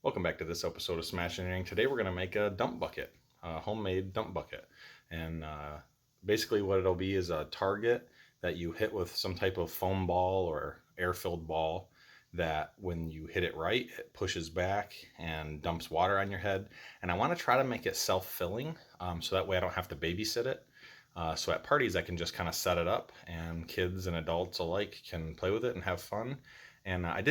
Welcome back to this episode of Smash Engineering. Today we're going to make a dump bucket, a homemade dump bucket. And basically what it'll be is a target that you hit with some type of foam ball or air-filled ball that when you hit it right, it pushes back and dumps water on your head. And I want to try to make it self-filling so that way I don't have to babysit it. So at parties I can just kind of set it up and kids and adults alike can play with it and have fun. And I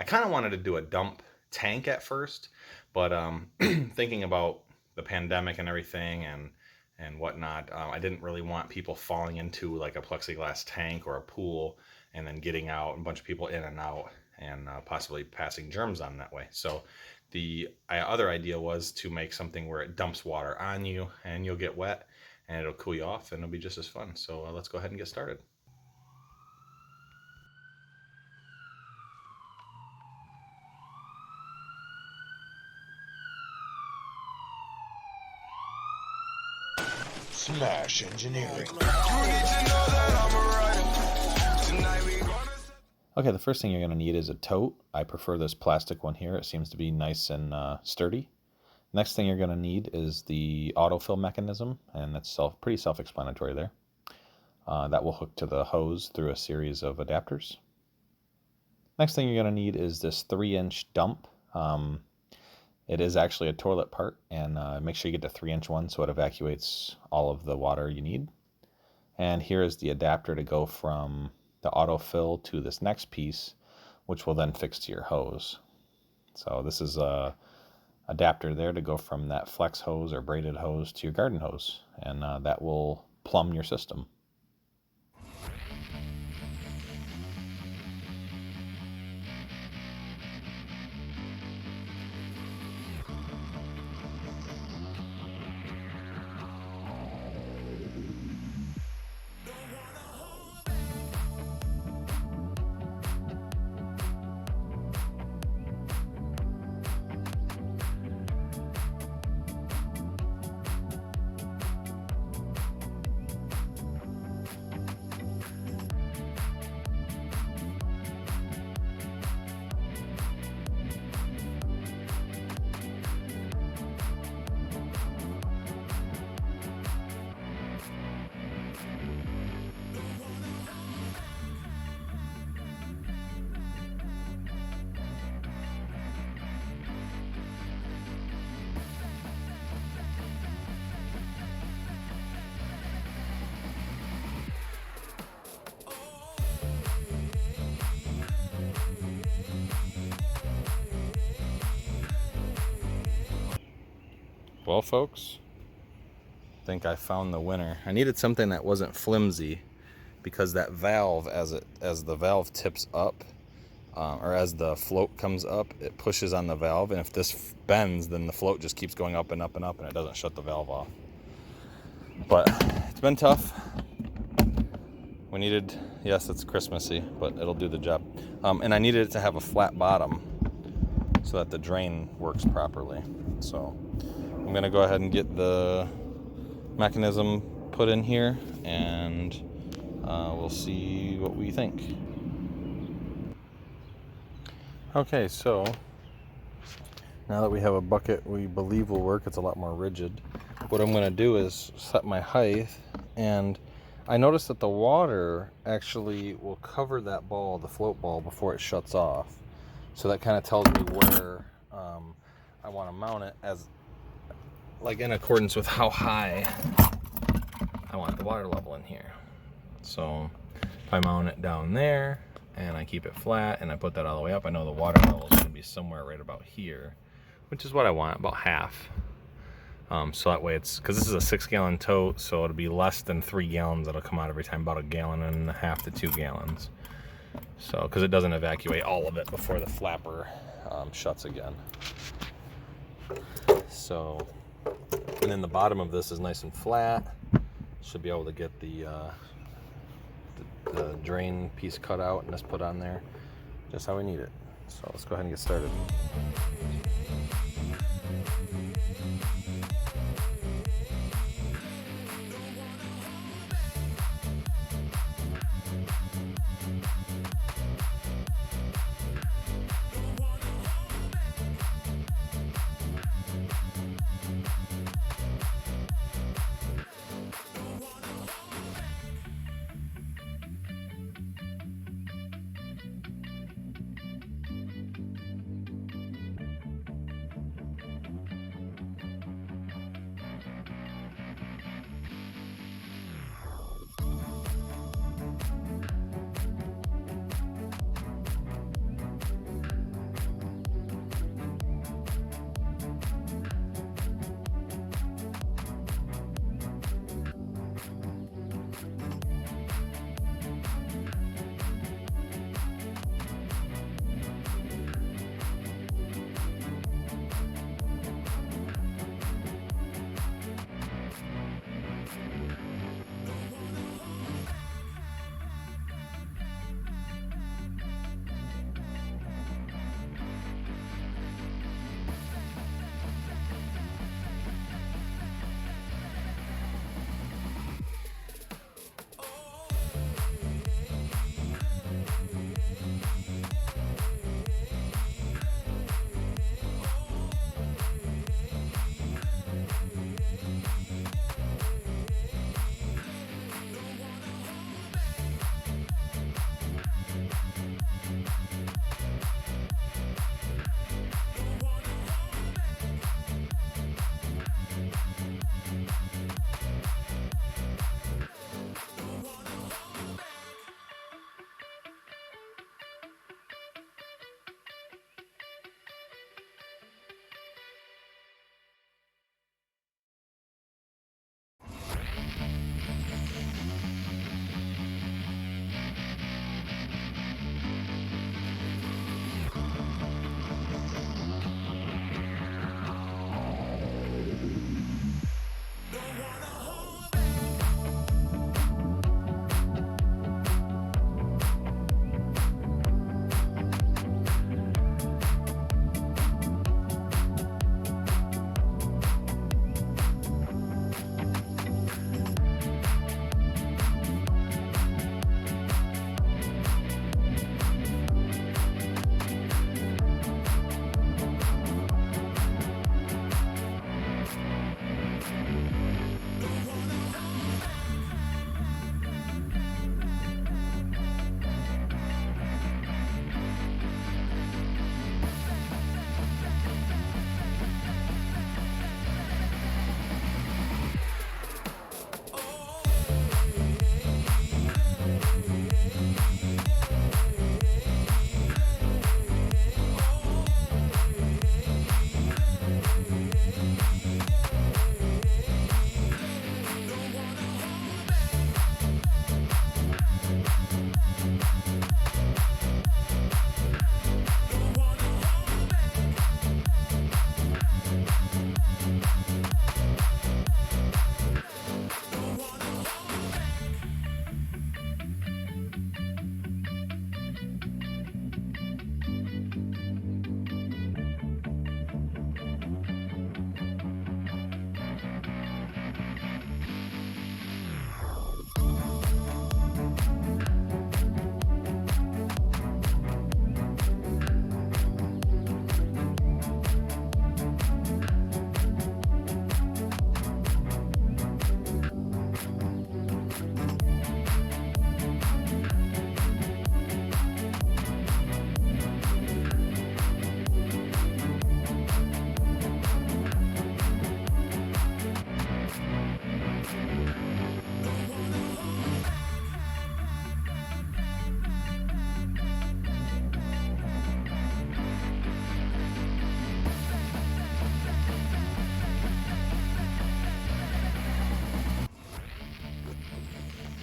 kind of wanted to do a dump tank at first, but thinking about the pandemic and everything and whatnot, I didn't really want people falling into like a plexiglass tank or a pool and then getting out, and a bunch of people in and out, and possibly passing germs on that way. So the other idea was to make something where it dumps water on you and you'll get wet and it'll cool you off and it'll be just as fun. So let's go ahead and get started. Smash Engineering. Okay, the first thing you're going to need is a tote. I prefer this plastic one here. It seems to be nice and sturdy. Next thing you're going to need is the autofill mechanism, and that's pretty self-explanatory there. That will hook to the hose through a series of adapters. Next thing you're going to need is this 3-inch dump. It is actually a toilet part, and make sure you get the 3-inch one so it evacuates all of the water you need. And here is the adapter to go from the autofill to this next piece, which will then fix to your hose. So this is a adapter there to go from that flex hose or braided hose to your garden hose, and that will plumb your system. Well, folks, I think I found the winner. I needed something that wasn't flimsy, because that valve, as the valve tips up, or as the float comes up, it pushes on the valve, and if this bends, then the float just keeps going up and up and up, and it doesn't shut the valve off. But it's been tough. We needed, yes, it's Christmassy, but it'll do the job. And I needed it to have a flat bottom so that the drain works properly. So I'm going to go ahead and get the mechanism put in here, and we'll see what we think. Okay, so now that we have a bucket we believe will work, it's a lot more rigid. What I'm going to do is set my height, and I noticed that the water actually will cover that ball, the float ball, before it shuts off. So that kind of tells me where I want to mount it, as like in accordance with how high I want the water level in here. So if I mount it down there and I keep it flat and I put that all the way up, I know the water level is going to be somewhere right about here, which is what I want, about half. So that way it's, because this is a 6-gallon tote, so it'll be less than 3 gallons that'll come out every time, about 1.5 gallons to 2 gallons. So, because it doesn't evacuate all of it before the flapper shuts again. So, and then the bottom of this is nice and flat. Should be able to get the drain piece cut out and just put on there just how we need it. So let's go ahead and get started.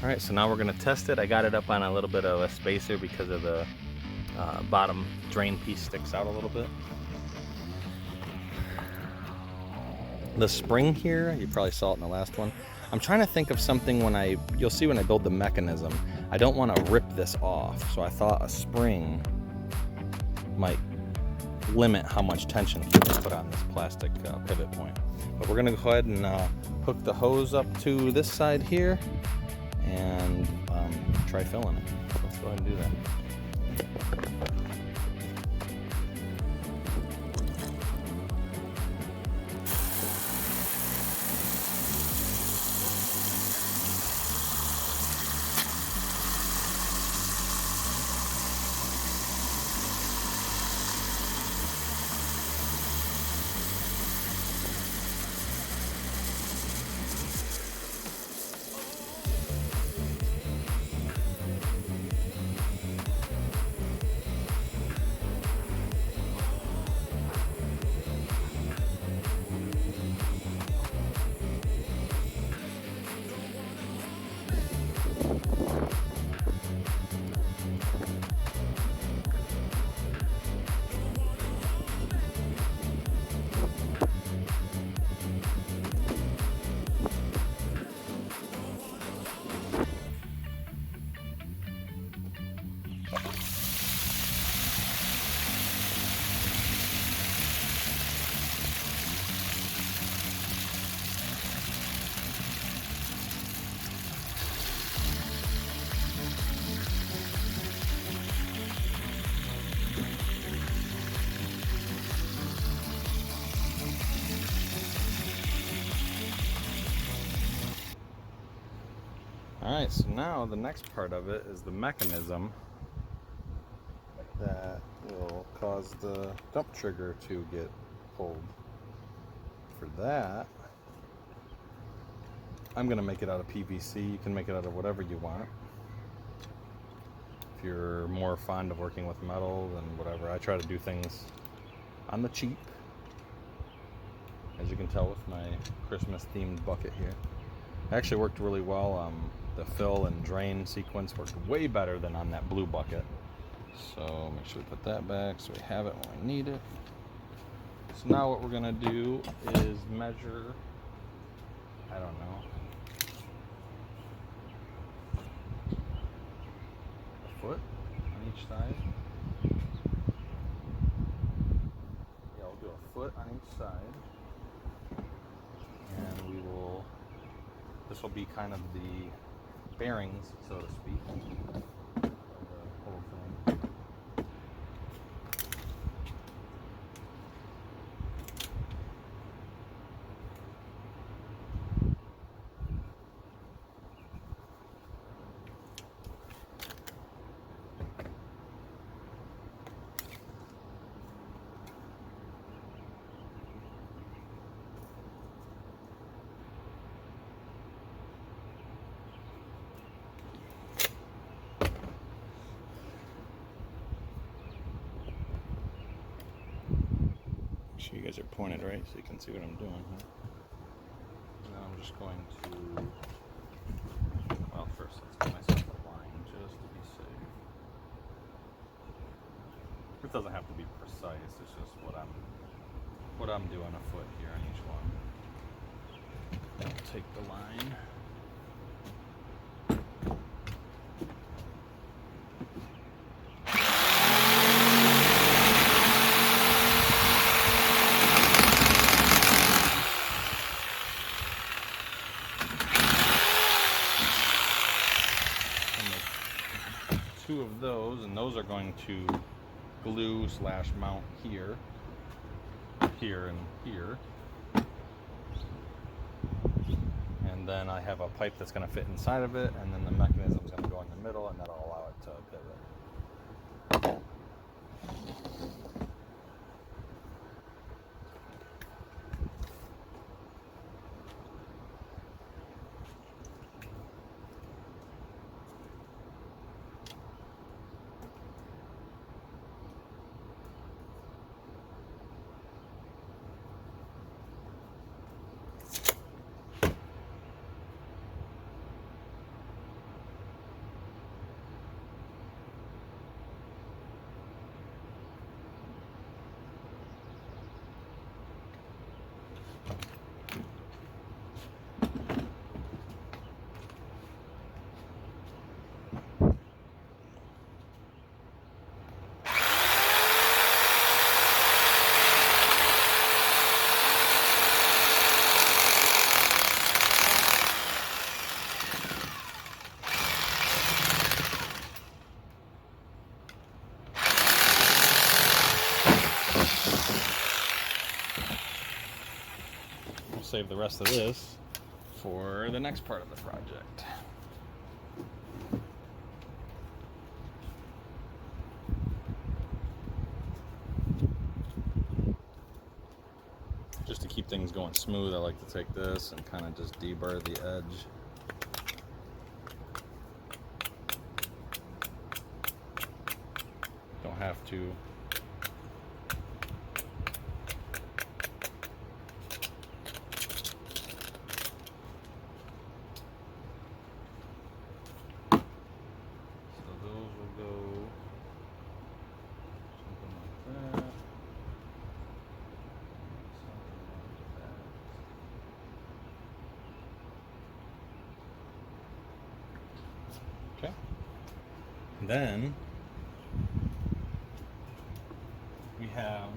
All right, so now we're gonna test it. I got it up on a little bit of a spacer because of the bottom drain piece sticks out a little bit. The spring here, you probably saw it in the last one. I'm trying to think of something you'll see when I build the mechanism. I don't want to rip this off, so I thought a spring might limit how much tension you can put on this plastic pivot point. But we're gonna go ahead and hook the hose up to this side here and try filling it. Let's go ahead and do that. Alright, so now the next part of it is the mechanism that will cause the dump trigger to get pulled. For that, I'm going to make it out of PVC. You can make it out of whatever you want. If you're more fond of working with metal, then whatever. I try to do things on the cheap. As you can tell with my Christmas themed bucket here. It actually worked really well. The fill and drain sequence worked way better than on that blue bucket. So make sure we put that back so we have it when we need it. So now what we're gonna do is measure, I don't know, a foot on each side. Yeah, we'll do a foot on each side. And we will, this will be kind of the bearings, so to speak, of the whole thing. Make sure you guys are pointed right so you can see what I'm doing here. And then I'm just going to, well, first let's get myself a line just to be safe. It doesn't have to be precise, it's just what I'm doing a foot here on each one. I'll take the line. Two of those, and those are going to glue / mount here, here, and here. And then I have a pipe that's going to fit inside of it, and then the mechanism is going to go in the middle, and that'll allow it to pivot. save the rest of this for the next part of the project. Just to keep things going smooth, I like to take this and kind of just deburr the edge. Don't have to. So those will go something like that. Something like that. Okay. Then we have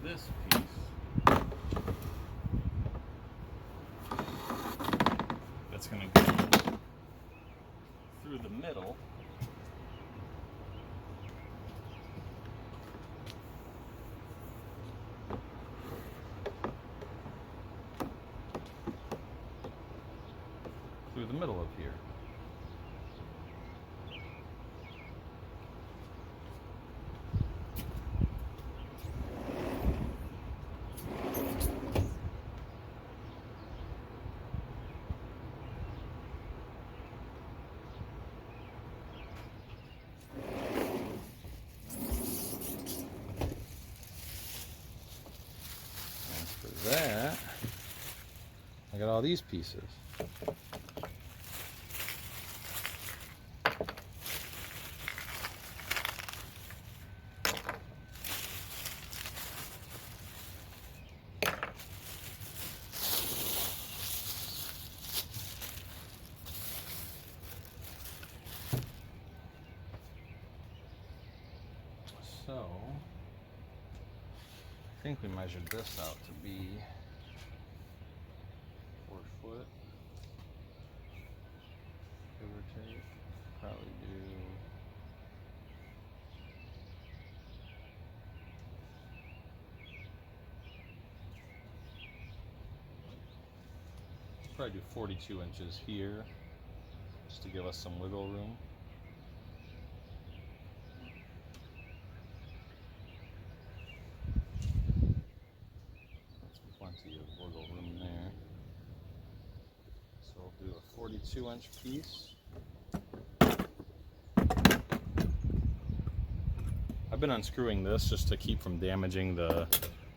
this piece that's going to go through the middle. Through the middle of here. That I got all these pieces. So I think we measured this out to be 4 foot, give or take. Probably do probably do 42 inches here, just to give us some wiggle room. That's plenty of wiggle room there. So we'll do a 42-inch piece. I've been unscrewing this just to keep from damaging the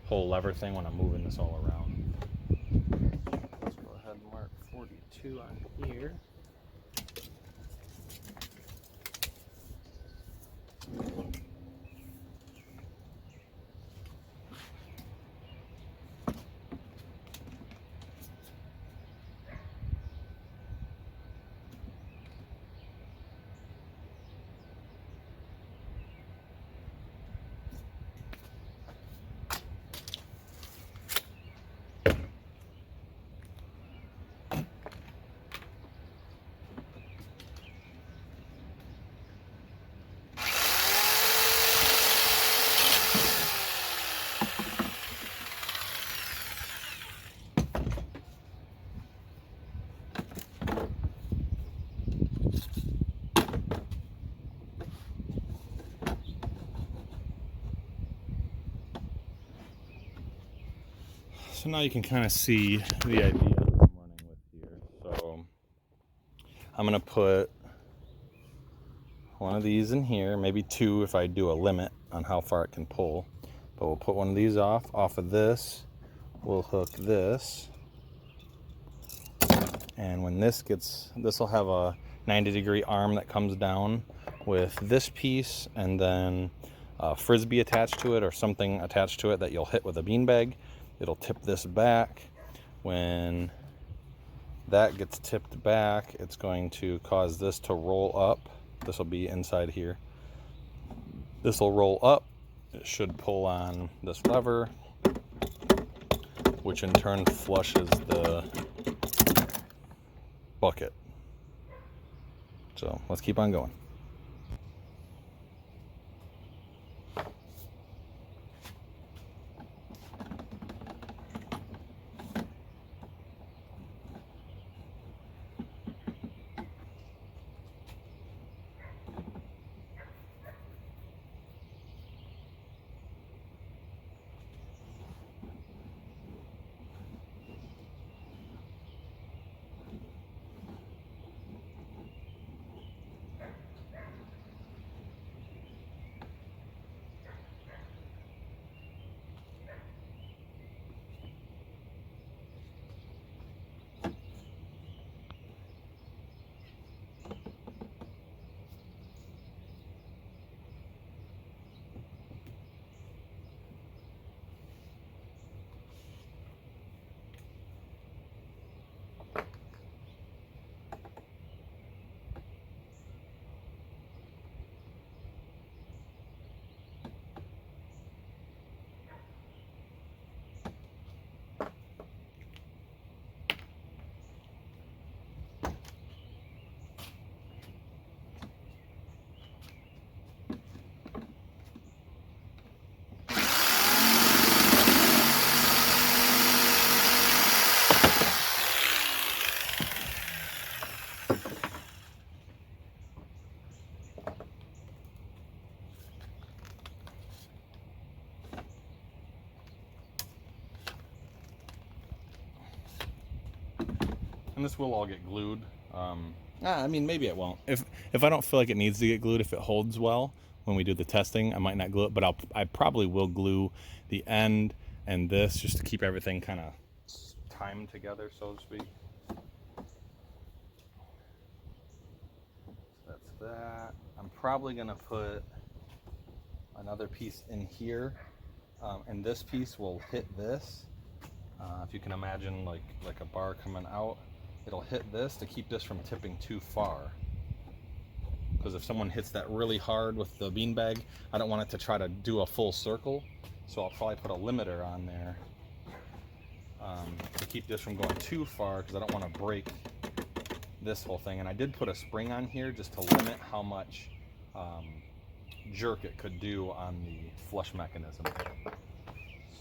whole lever thing when I'm moving this all around. Let's go ahead and mark 42 on here. So now you can kind of see the idea I'm running with here. So I'm going to put one of these in here, maybe two if I do a limit on how far it can pull. But we'll put one of these off of this. We'll hook this. And when this will have a 90-degree arm that comes down with this piece, and then a frisbee attached to it or something attached to it that you'll hit with a beanbag. It'll tip this back. When that gets tipped back, it's going to cause this to roll up. This will be inside here. This will roll up. It should pull on this lever, which in turn flushes the bucket. So let's keep on going. and this will all get glued. I mean, maybe it won't. If I don't feel like it needs to get glued, if it holds well when we do the testing, I might not glue it, but I probably will glue the end and this just to keep everything kind of timed together, so to speak. That's that. I'm probably gonna put another piece in here, and this piece will hit this. If you can imagine like a bar coming out, it'll hit this to keep this from tipping too far. Because if someone hits that really hard with the beanbag, I don't want it to try to do a full circle. So I'll probably put a limiter on there to keep this from going too far, because I don't want to break this whole thing. And I did put a spring on here just to limit how much jerk it could do on the flush mechanism.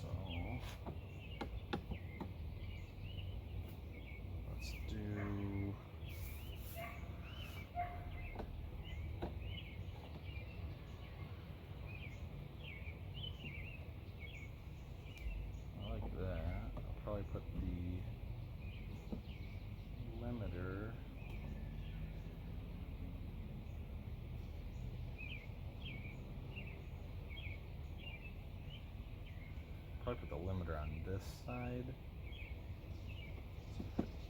So let's do... Probably put the limiter on this side.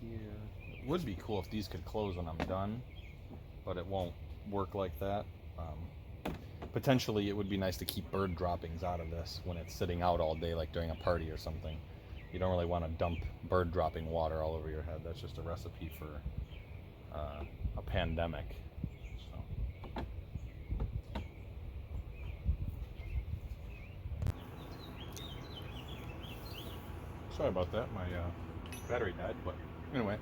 Here. It would be cool if these could close when I'm done, but it won't work like that. Potentially it would be nice to keep bird droppings out of this when it's sitting out all day, like during a party or something. You don't really want to dump bird dropping water all over your head. That's just a recipe for a pandemic. So. Sorry about that. My battery died, but anyway.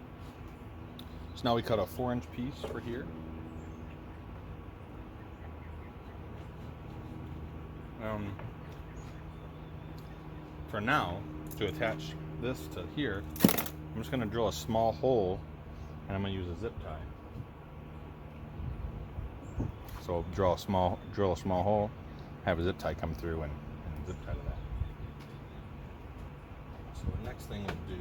So now we cut a 4-inch piece for here. For now, to attach this to here, I'm just going to drill a small hole, and I'm going to use a zip tie. So I'll drill a small hole, have a zip tie come through, and zip tie to that. So the next thing we'll do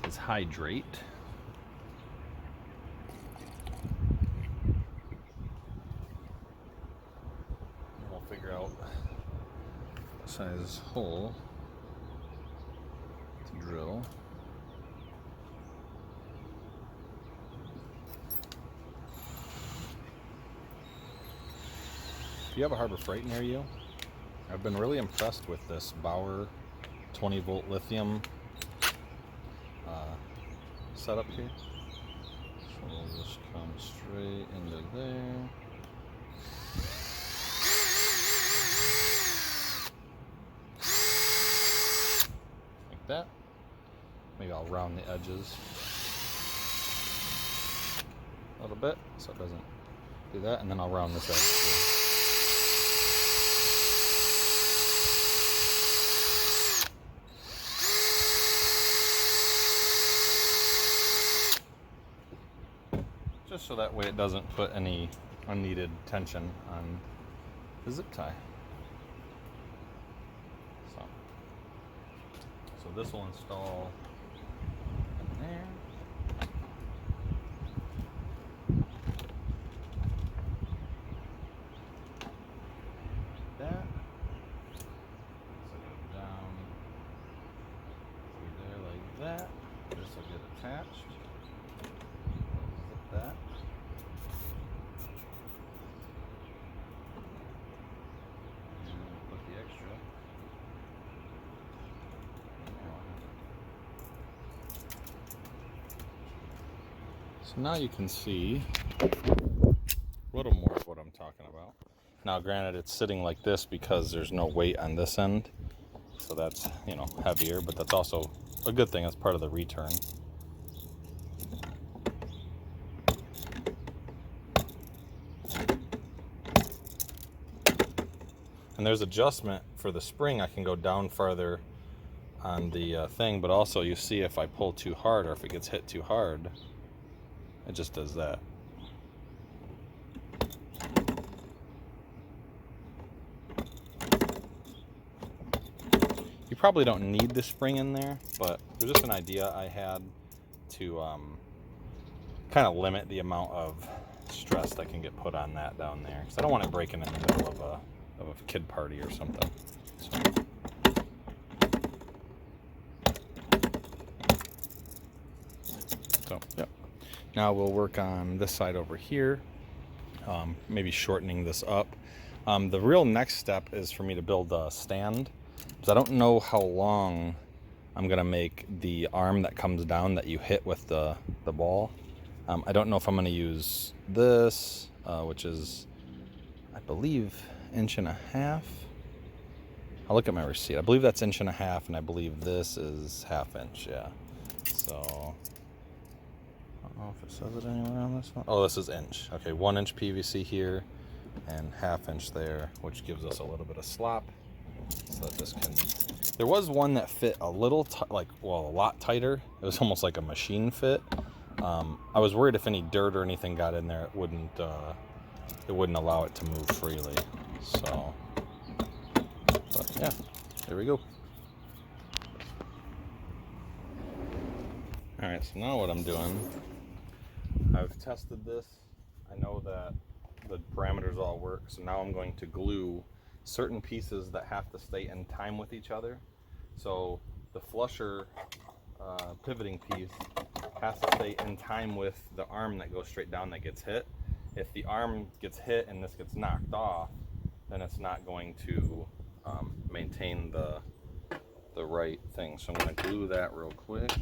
is hydrate. Size hole to drill. If you have a Harbor Freight near you, I've been really impressed with this Bauer 20-volt lithium setup here. So we'll just come straight into there. That. Maybe I'll round the edges a little bit so it doesn't do that, and then I'll round this edge too. Just so that way it doesn't put any unneeded tension on the zip tie. So this will install in there. Like that. This will go down through there like that. This will get attached. Zip that. And put the extra. So now you can see a little more of what I'm talking about. Now granted, it's sitting like this because there's no weight on this end, so that's, you know, heavier, but that's also a good thing. That's part of the return. And there's adjustment for the spring. I can go down farther on the thing, but also you see if I pull too hard or if it gets hit too hard, it just does that. You probably don't need the spring in there, but it was just an idea I had to kind of limit the amount of stress that can get put on that down there, because I don't want it breaking in the middle of a kid party or something. So yep. Now we'll work on this side over here, maybe shortening this up. The real next step is for me to build a stand, because I don't know how long I'm gonna make the arm that comes down that you hit with the ball. I don't know if I'm gonna use this, which is, I believe, 1.5 inches. I'll look at my receipt. I believe that's 1.5 inches, and I believe this is 1/2 inch. Yeah. So I don't know if it says it anywhere on this one. Oh, this is inch. Okay, 1 inch PVC here and 1/2 inch there, which gives us a little bit of slop, so that this can. There was one that fit a little, a lot tighter. It was almost like a machine fit. I was worried if any dirt or anything got in there, it wouldn't allow it to move freely. So, but yeah, there we go. All right, so now what I'm doing, I've tested this. I know that the parameters all work, so now I'm going to glue certain pieces that have to stay in time with each other. So the flusher pivoting piece has to stay in time with the arm that goes straight down that gets hit. If the arm gets hit and this gets knocked off, then it's not going to maintain the right thing. So I'm going to glue that real quick.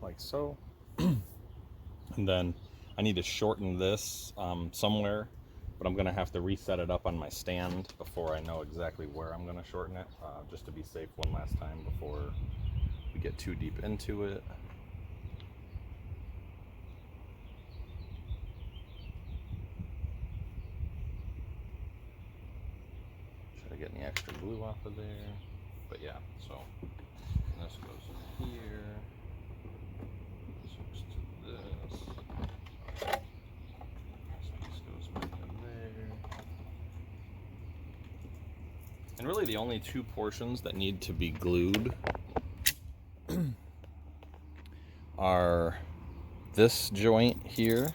Like so. And then I need to shorten this somewhere, but I'm gonna have to reset it up on my stand before I know exactly where I'm gonna shorten it, just to be safe one last time before we get too deep into it. Should I get any extra glue off of there? But yeah, so this goes in here. And really the only two portions that need to be glued are this joint here,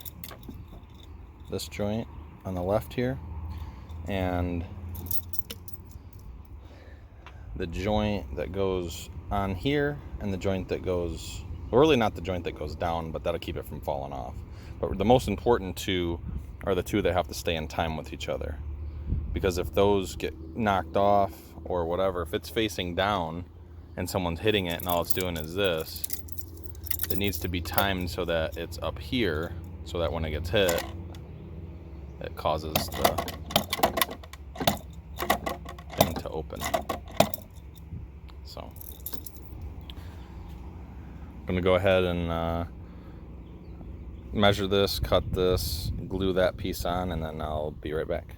this joint on the left here, and the joint that goes on here, and the joint that goes, well, really not the joint that goes down, but that'll keep it from falling off. But the most important two are the two that have to stay in time with each other. Because if those get knocked off or whatever, if it's facing down and someone's hitting it and all it's doing is this, it needs to be timed so that it's up here, so that when it gets hit, it causes the thing to open. So I'm gonna go ahead and measure this, cut this, glue that piece on, and then I'll be right back.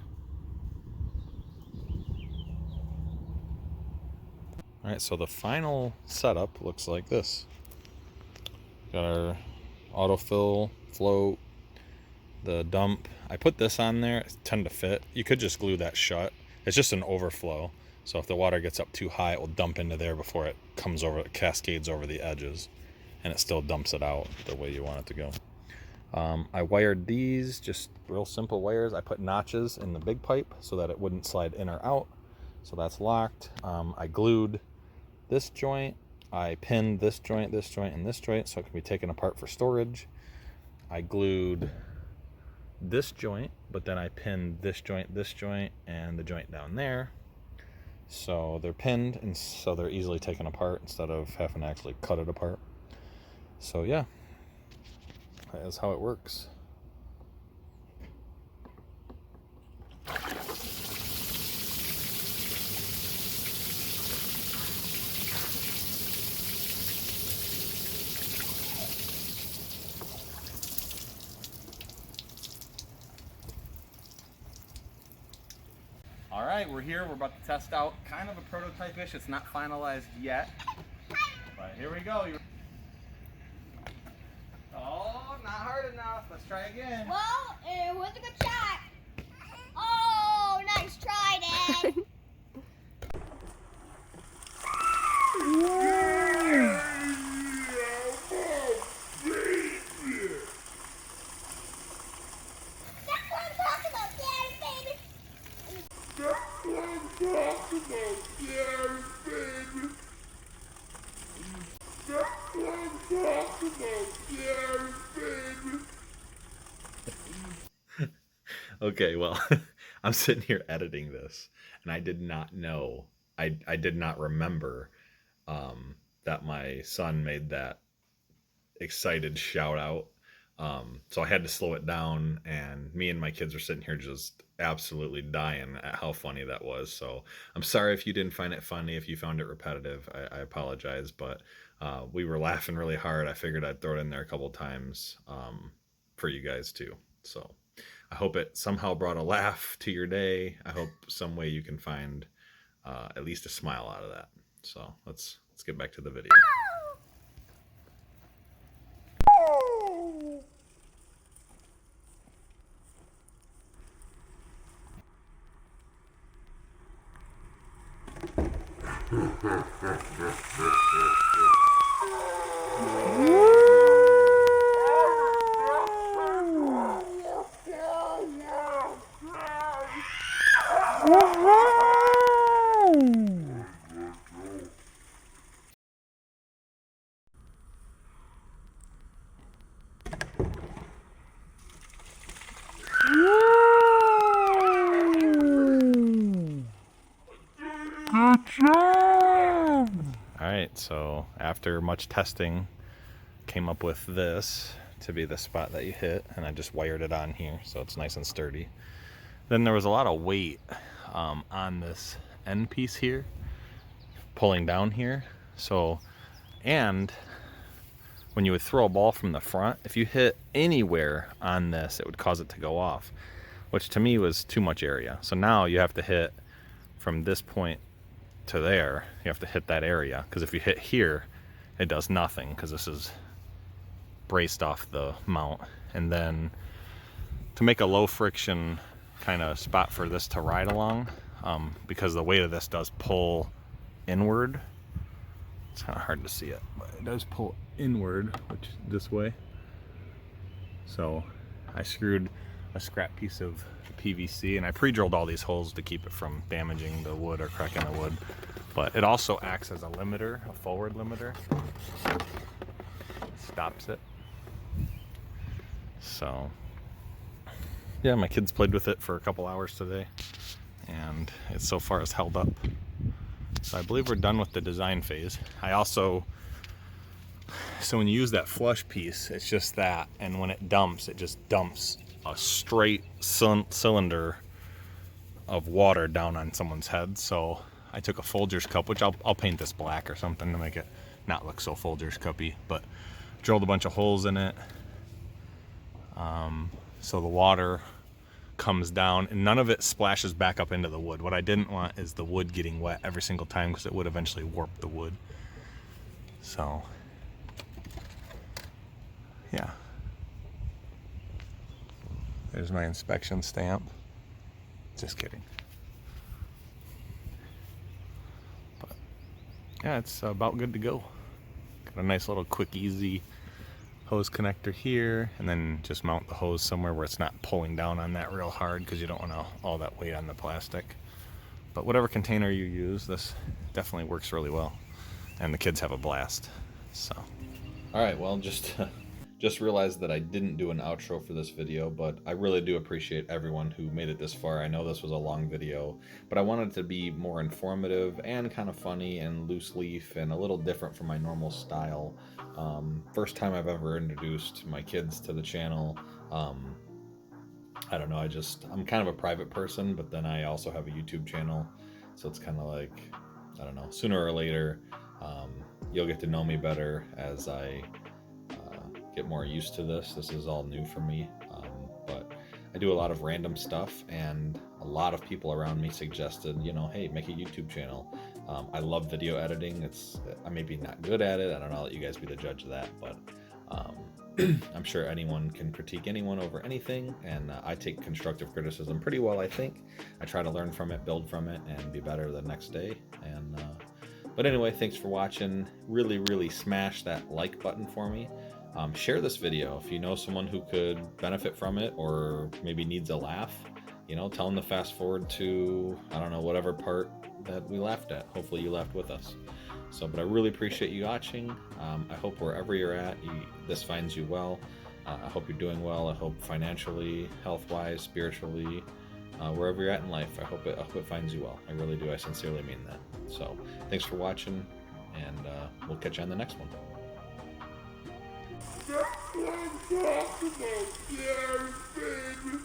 All right, so the final setup looks like this. Got our autofill, float, the dump. I put this on there, it tend to fit. You could just glue that shut. It's just an overflow. So if the water gets up too high, it will dump into there before it comes over, it cascades over the edges, and it still dumps it out the way you want it to go. I wired these, just real simple wires. I put notches in the big pipe so that it wouldn't slide in or out. So that's locked. I glued this joint, I pinned this joint, and this joint so it can be taken apart for storage. I glued this joint, but then I pinned this joint, and the joint down there. So they're pinned, and so they're easily taken apart instead of having to actually cut it apart. So yeah, that is how it works. All right, we're here. We're about to test out kind of a prototype-ish. It's not finalized yet, but here we go. Oh, not hard enough. Let's try again. Well, it was a good shot. Oh, nice try, Dad. That's what I'm talking about, Dad, baby. That's what I'm talking about, Dad, baby. That's what I'm talking about, Dad, baby. Okay, well, I'm sitting here editing this, and I did not know, I did not remember that my son made that excited shout out. So I had to slow it down, and me and my kids were sitting here just absolutely dying at how funny that was. So I'm sorry if you didn't find it funny, if you found it repetitive. I apologize, but we were laughing really hard. I figured I'd throw it in there a couple times for you guys too. So I hope it somehow brought a laugh to your day. I hope some way you can find at least a smile out of that. So let's get back to the video. All right, so after much testing, came up with this to be the spot that you hit, and I just wired it on here so it's nice and sturdy. Then there was a lot of weight on this end piece here, pulling down here. So, and when you would throw a ball from the front, if you hit anywhere on this, it would cause it to go off, which to me was too much area. So now you have to hit from this point to there. You have to hit that area, because if you hit here, it does nothing, because this is braced off the mount. And then to make a low friction kind of spot for this to ride along, because the weight of this does pull inward. It's kind of hard to see it, but it does pull inward, which is this way. So I screwed a scrap piece of PVC, and I pre-drilled all these holes to keep it from damaging the wood or cracking the wood. But it also acts as a limiter, a forward limiter. Stops it. So yeah, my kids played with it for a couple hours today, and it so far has held up. So I believe we're done with the design phase. So when you use that flush piece, it's just that, and when it dumps, it just dumps a straight cylinder of water down on someone's head. So I took a Folgers cup, which I'll paint this black or something to make it not look so Folgers cuppy, but drilled a bunch of holes in it, so the water comes down and none of it splashes back up into the wood. What I didn't want is the wood getting wet every single time, because it would eventually warp the wood. So yeah, there's my inspection stamp. Just kidding. But yeah, it's about good to go. Got a nice little quick easy hose connector here, and then just mount the hose somewhere where it's not pulling down on that real hard, because you don't want all that weight on the plastic. But whatever container you use, this definitely works really well, and the kids have a blast. So all right, well, just realized that I didn't do an outro for this video, but I really do appreciate everyone who made it this far. I know this was a long video, but I wanted it to be more informative and kind of funny and loose leaf and a little different from my normal style. First time I've ever introduced my kids to the channel. I don't know, I'm kind of a private person, but then I also have a YouTube channel, so it's kind of like, I don't know, sooner or later, you'll get to know me better as I get more used to this. This is all new for me, but I do a lot of random stuff, and a lot of people around me suggested, you know, hey, make a YouTube channel. I love video editing. I may be not good at it. I don't know. I'll let you guys be the judge of that, but I'm sure anyone can critique anyone over anything, and I take constructive criticism pretty well, I think. I try to learn from it, build from it, and be better the next day. And but anyway, thanks for watching. Really, really smash that like button for me. Share this video if you know someone who could benefit from it, or maybe needs a laugh. You know, tell them to fast forward to, I don't know, whatever part that we laughed at. Hopefully you laughed with us. So, but I really appreciate you watching. I hope wherever you're at, this finds you well. I hope you're doing well. I hope financially, health-wise, spiritually, wherever you're at in life, I hope it finds you well. I really do. I sincerely mean that. So, thanks for watching, and we'll catch you on the next one. That's what I'm talking about, Gary, baby.